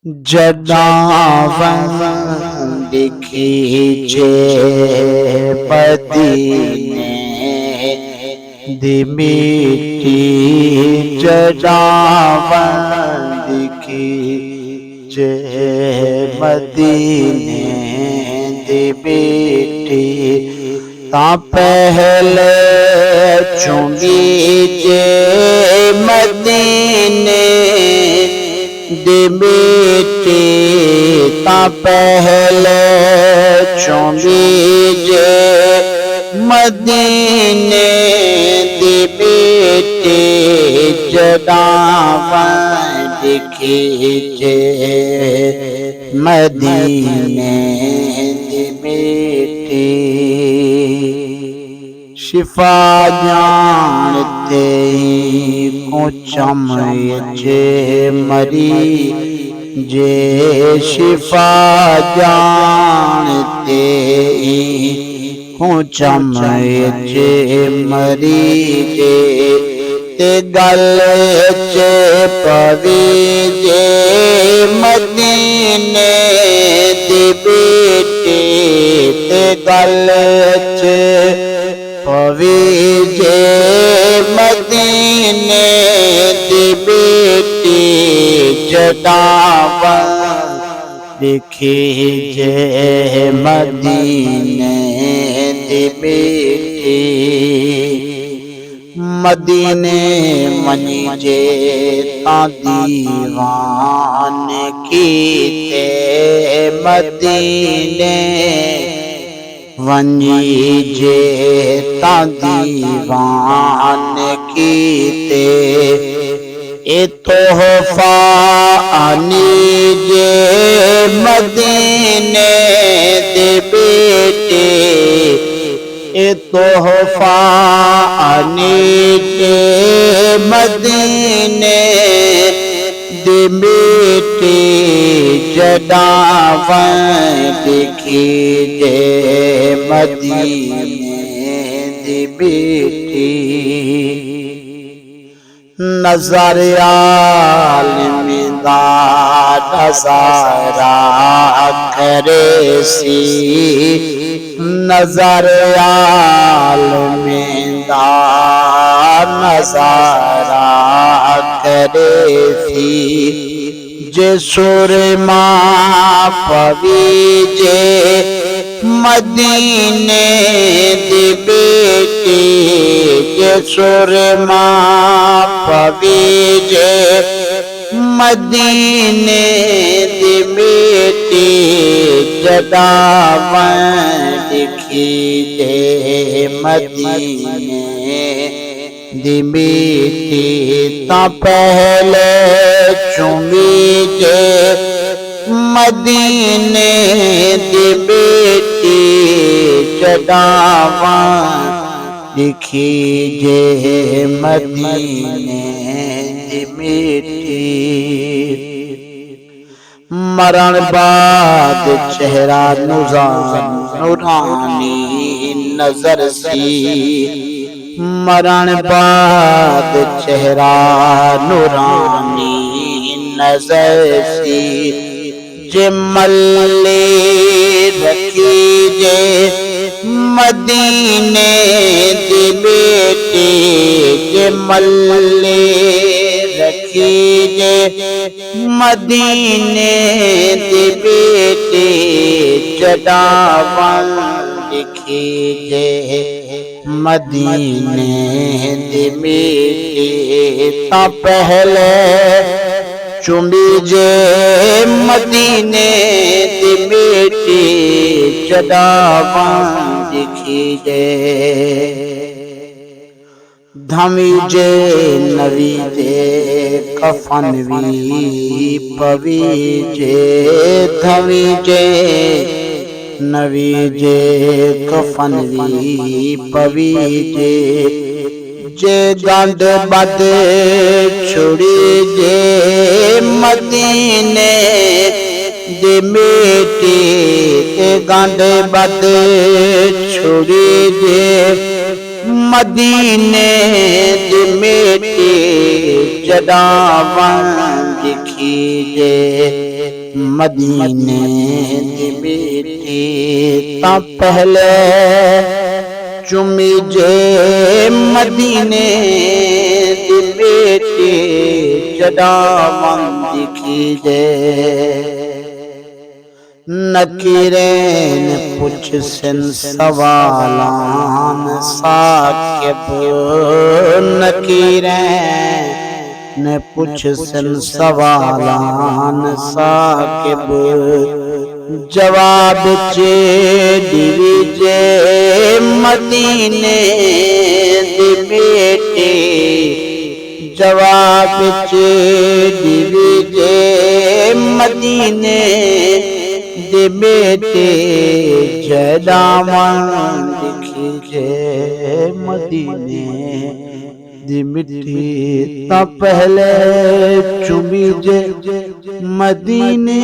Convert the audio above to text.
जनावन दिखीजे मदीने दिमिटी जनावन दिखीजे मदीने दिमिटी ता पहले चुमीजे मदीने दिमिटी ता पहले चुमीजे मदीने दिमिटी जनावन दिखीजे मदीने दिमिटी शिफा जानते को चमचे मरी जे शिफा जानते को चमचे मरी जे ते गल चे पवी जे मदीने दी बेटी ते गल चे पवीजे मदीने दी बेटी जनावन दिखीजे मदीने दी बेटी मदीने मनीजे ता दीवान कीते मदीने वंजीजे ता दीवान कीते ए तोहफा अनीजे मदीने दे बेटे ए तोहफा अनीजे मदीने दे बेटे जनावन दिखीजे मदीने दी बेटी नजर आलिम दा नज़ारा करे सी नजर आलिम दा नज़ारा करे सी जे सुरमा पवीजे मदीने दी बेटी जे सुरमा पवीजे मदीने दी बेटी जनावन दिखीजे मदीने दी बेटी ता पहले चुमीजे मदीने दी बेटी जनावन दिखीजे मदीने दी बेटी मरण बाद चेहरा नूरानी नजर सी मरण बाद चेहरा नूरानी नजर सी जे मल्ले रखी जे मदीने दी बेटी जे मल्ले रखी जे मदीने दी बेटी जनावन दिखीजे मदीने दी बेटी ता पहले चुमीजे मदीने दी बेटी जनावन दिखीजे धमीजे नवी दे कफन भी पवीजे धमीजे नवी जे कफन भी पवीजे जे गंड बद छुड़ी जे मदीने दे बेटी ते गंड बद छुड़ी जे मदीने दी बेटी जनावन दिखी जे मदीने दी मिट्टी तां पहले चुमी जे मदीने दी मिट्टी जदा मन दिखी जे नकीरेन पुछसन सवालान साकिब नकीरेन पुछसन सवालान साकिब जवाब चे दिवी जे मदीने दी बेटे जवाब चे दिवी जे मदीने दे बेटे जदामन दिखी जे मदीने दी मिट्टी तां पहले चुमी जे मदीने